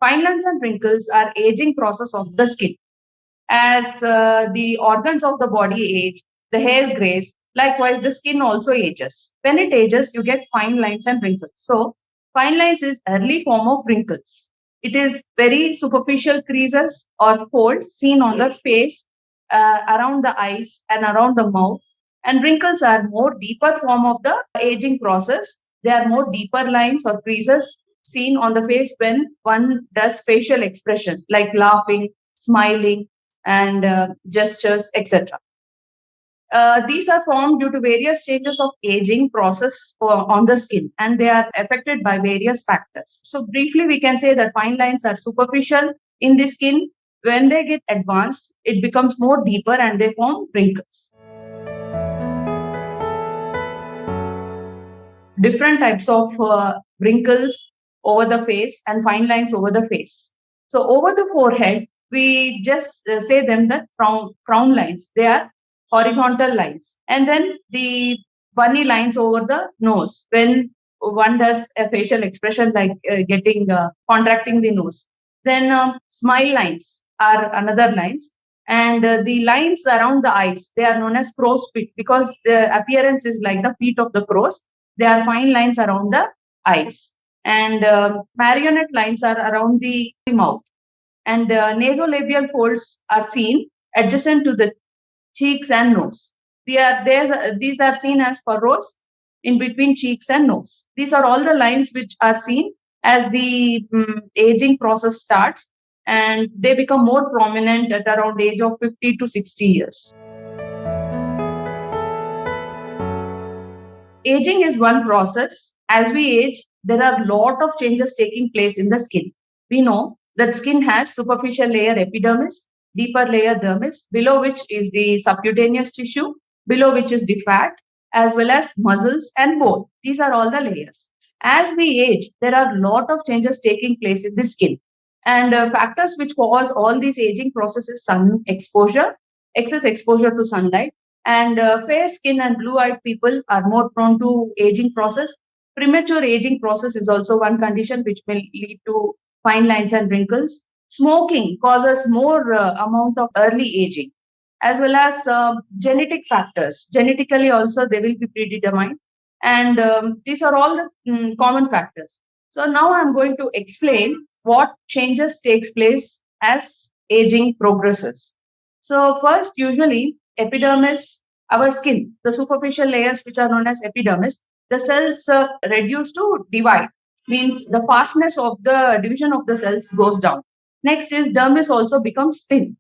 Fine lines and wrinkles are aging process of the skin. As the organs of the body age, the hair grays, likewise the skin also ages. When it ages, you get fine lines and wrinkles. So fine lines is early form of wrinkles. It is very superficial creases or folds seen on the face, around the eyes and around the mouth. And wrinkles are more deeper form of the aging process. They are more deeper lines or creases seen on the face when one does facial expression like laughing, smiling, and gestures, etc. These are formed due to various stages of aging process on the skin, and they are affected by various factors. So, briefly, we can say that fine lines are superficial in the skin. When they get advanced, it becomes more deeper and they form wrinkles. Different types of wrinkles over the face and fine lines over the face. So, over the forehead, we just say them that frown lines. They are horizontal lines. And then the bunny lines over the nose when one does a facial expression like contracting the nose. Then smile lines are another lines. And the lines around the eyes, they are known as crow's feet because the appearance is like the feet of the crows. There are fine lines around the eyes. And marionette lines are around the mouth. And nasolabial folds are seen adjacent to the cheeks and nose. These are seen as furrows in between cheeks and nose. These are all the lines which are seen as the aging process starts, and they become more prominent at around age of 50 to 60 years. Aging is one process. As we age, there are a lot of changes taking place in the skin. We know that skin has superficial layer epidermis, deeper layer dermis, below which is the subcutaneous tissue, below which is the fat, as well as muscles and bone. These are all the layers. As we age, there are a lot of changes taking place in the skin. And factors which cause all these aging processes: sun exposure, excess exposure to sunlight, and fair skin and blue-eyed people are more prone to aging process. Premature aging process is also one condition which may lead to fine lines and wrinkles. Smoking causes more amount of early aging, as well as genetic factors. Genetically also they will be predetermined, and these are all the common factors. So now I'm going to explain what changes takes place as aging progresses. So first, usually epidermis, our skin, the superficial layers which are known as epidermis, the cells reduce to divide, means the fastness of the division of the cells goes down. Next is dermis also becomes thin.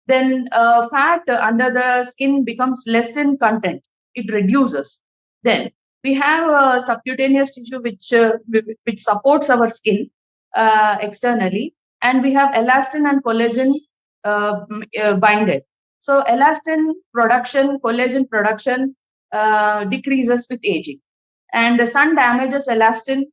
Then fat under the skin becomes less in content, it reduces. Then we have subcutaneous tissue which supports our skin externally, and we have elastin and collagen binded. So elastin production, collagen production decreases with aging, and the sun damages elastin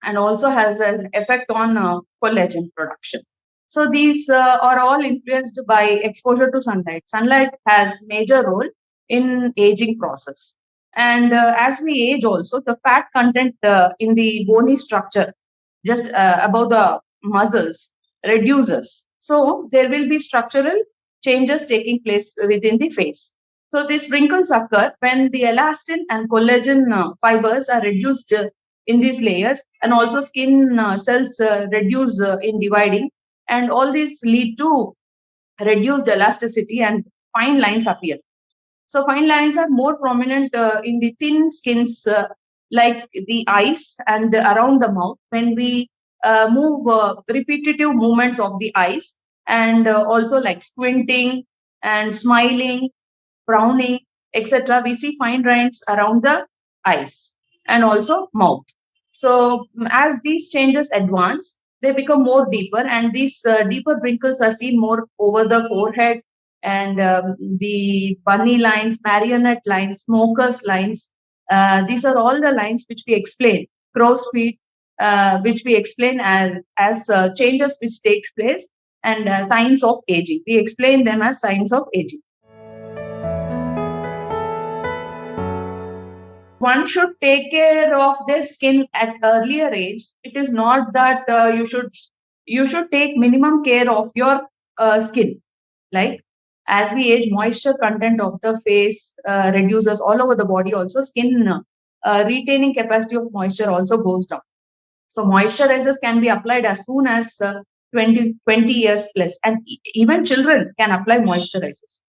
and also has an effect on collagen production. So these are all influenced by exposure to sunlight. Sunlight has major role in aging process. And as we age also, the fat content in the bony structure just above the muscles reduces. So there will be structural changes taking place within the face. So these wrinkles occur when the elastin and collagen fibers are reduced in these layers, and also skin cells reduce in dividing, and all these lead to reduced elasticity and fine lines appear. So fine lines are more prominent in the thin skins like the eyes and around the mouth when we move repetitive movements of the eyes, and also like squinting and smiling, frowning, etc. We see fine lines around the eyes and also mouth. So as these changes advance, they become more deeper, and these deeper wrinkles are seen more over the forehead, and the bunny lines, marionette lines, smokers lines. These are all the lines which we explain, crow's feet, which we explain as changes which takes place, and signs of aging. We explain them as signs of aging. One should take care of their skin at earlier age. It is not that you should you should take minimum care of your skin. Like as we age, moisture content of the face reduces all over the body. Also, skin retaining capacity of moisture also goes down. So moisturizers can be applied as soon as 20 years plus, and even children can apply moisturizers.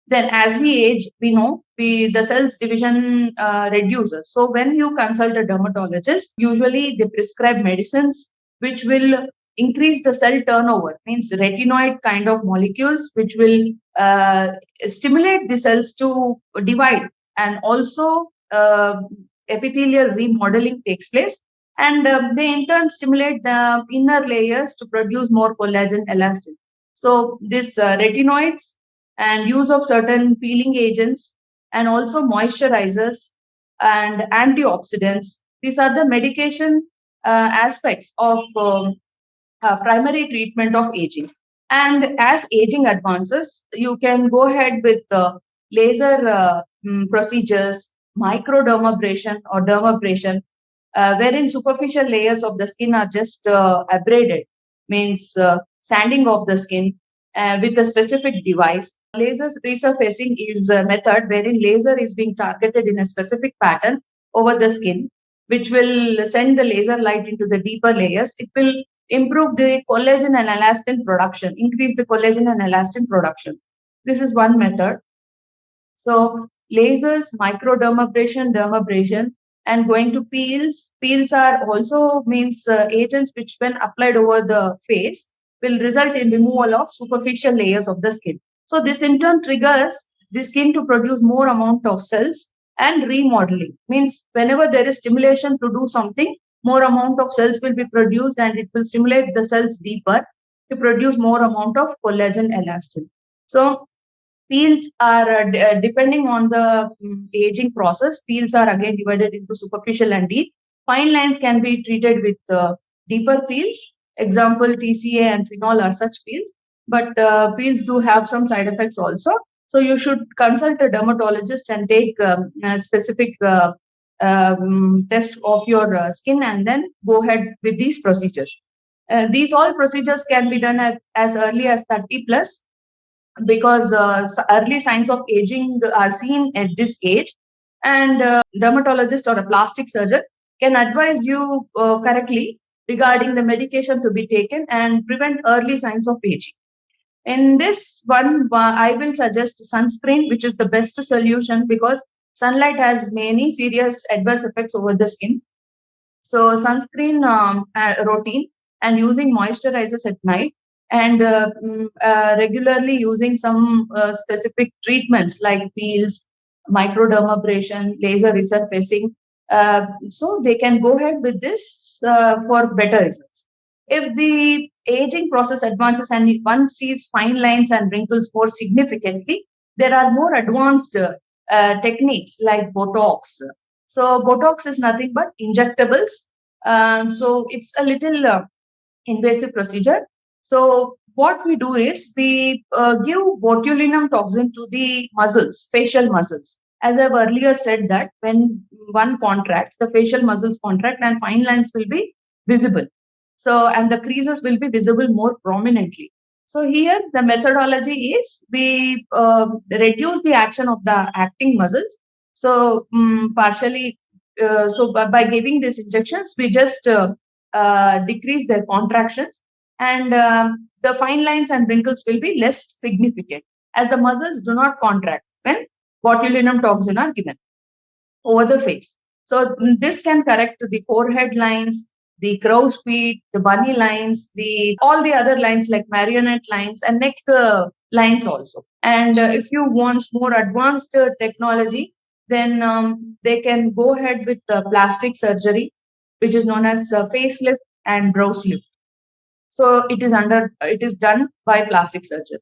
Then as we age, we know the cells division reduces. So when you consult a dermatologist, usually they prescribe medicines which will increase the cell turnover, means retinoid kind of molecules, which will stimulate the cells to divide, and also epithelial remodeling takes place, and they in turn stimulate the inner layers to produce more collagen elastin. So this retinoids and use of certain peeling agents and also moisturizers and antioxidants, these are the medication aspects of primary treatment of aging. And as aging advances, you can go ahead with laser procedures, microdermabrasion or dermabrasion, wherein superficial layers of the skin are just abraded, means sanding of the skin with a specific device. Laser resurfacing is a method wherein laser is being targeted in a specific pattern over the skin, which will send the laser light into the deeper layers. It will improve the collagen and elastin production, increase the collagen and elastin production. This is one method. So lasers, microdermabrasion, dermabrasion, and going to peels. Peels are also means agents which, when applied over the face, will result in removal of superficial layers of the skin. So this in turn triggers the skin to produce more amount of cells, and remodeling means whenever there is stimulation to do something, more amount of cells will be produced, and it will stimulate the cells deeper to produce more amount of collagen elastin. So peels are depending on the aging process. Peels are again divided into superficial and deep. Fine lines can be treated with deeper peels. Example, TCA and phenol are such peels, but peels do have some side effects also. So you should consult a dermatologist and take a specific test of your skin, and then go ahead with these procedures. These all procedures can be done as early as 30 plus, because early signs of aging are seen at this age, and dermatologist or a plastic surgeon can advise you correctly regarding the medication to be taken and prevent early signs of aging. In this one, I will suggest sunscreen, which is the best solution, because sunlight has many serious adverse effects over the skin. So sunscreen routine, and using moisturizers at night, and regularly using some specific treatments like peels, microdermabrasion, laser resurfacing. So they can go ahead with this for better results. If the aging process advances and if one sees fine lines and wrinkles more significantly, there are more advanced techniques like Botox. So Botox is nothing but injectables. So it's a little invasive procedure. So what we do is we give botulinum toxin to the muscles, facial muscles. As I've earlier said that when one contracts, the facial muscles contract and fine lines will be visible. So, and the creases will be visible more prominently. So here the methodology is we reduce the action of the acting muscles. So partially, so by giving these injections, we just decrease their contractions, and the fine lines and wrinkles will be less significant, as the muscles do not contract when botulinum toxin are given over the face. So this can correct the forehead lines, the crow's feet, the bunny lines, the all the other lines like marionette lines, and neck lines also. And if you want more advanced technology, then they can go ahead with plastic surgery, which is known as facelift and brows lift. So it is done by plastic surgery.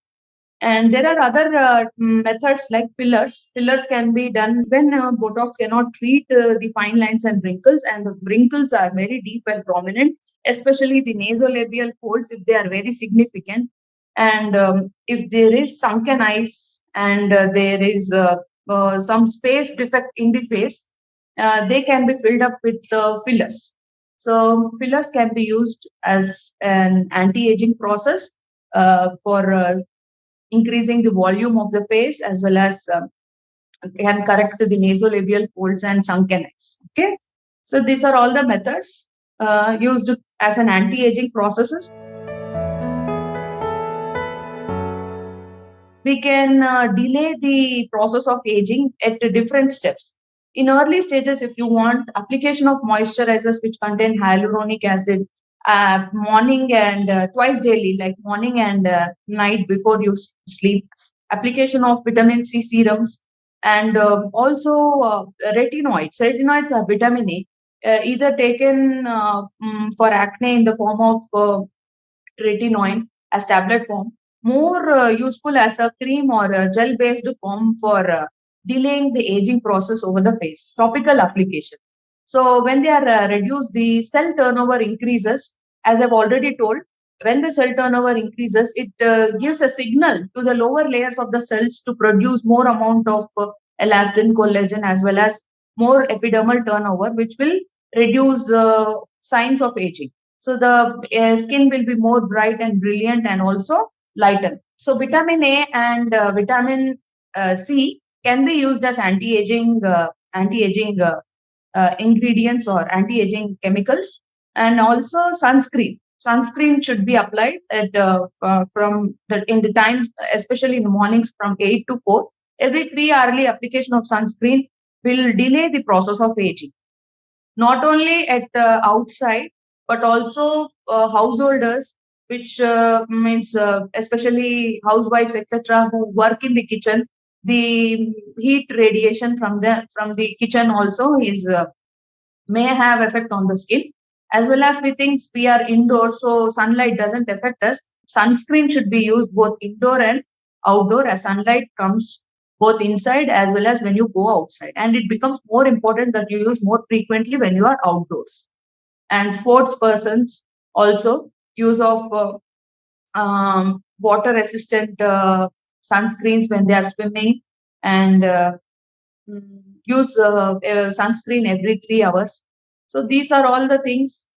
And there are other methods like fillers. Fillers can be done when Botox cannot treat the fine lines and wrinkles, and the wrinkles are very deep and prominent, especially the nasolabial folds if they are very significant. And if there is sunken eyes, and there is some space defect in the face, they can be filled up with fillers. So fillers can be used as an anti-aging process for increasing the volume of the face, as well as can correct the nasolabial folds and sunken eyes. Okay, so these are all the methods used as an anti-aging processes. We can delay the process of aging at different steps. In early stages, if you want application of moisturizers which contain hyaluronic acid morning and twice daily, like morning and night before you sleep, application of vitamin C serums, and also retinoids. Retinoids are vitamin A, either taken for acne in the form of retinoid as tablet form, more useful as a cream or a gel based form for delaying the aging process over the face. Topical application. So, when they are reduced, the cell turnover increases. As I've already told, when the cell turnover increases, it gives a signal to the lower layers of the cells to produce more amount of elastin, collagen, as well as more epidermal turnover, which will reduce signs of aging. So the skin will be more bright and brilliant and also lighten. So vitamin A and vitamin C can be used as anti-aging ingredients or anti-aging chemicals, and also sunscreen. Sunscreen should be applied at from the in the times, especially in the mornings from 8 to 4. Every 3 hourly application of sunscreen will delay the process of aging, not only at outside but also householders, which means especially housewives, etc., who work in the kitchen. The heat radiation from the kitchen also is may have effect on the skin, as well as we think we are indoors, so sunlight doesn't affect us. Sunscreen should be used both indoor and outdoor, as sunlight comes both inside as well as when you go outside, and it becomes more important that you use more frequently when you are outdoors. And sports persons also use of water resistant sunscreens when they are swimming, and use sunscreen every 3 hours. So these are all the things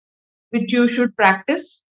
which you should practice.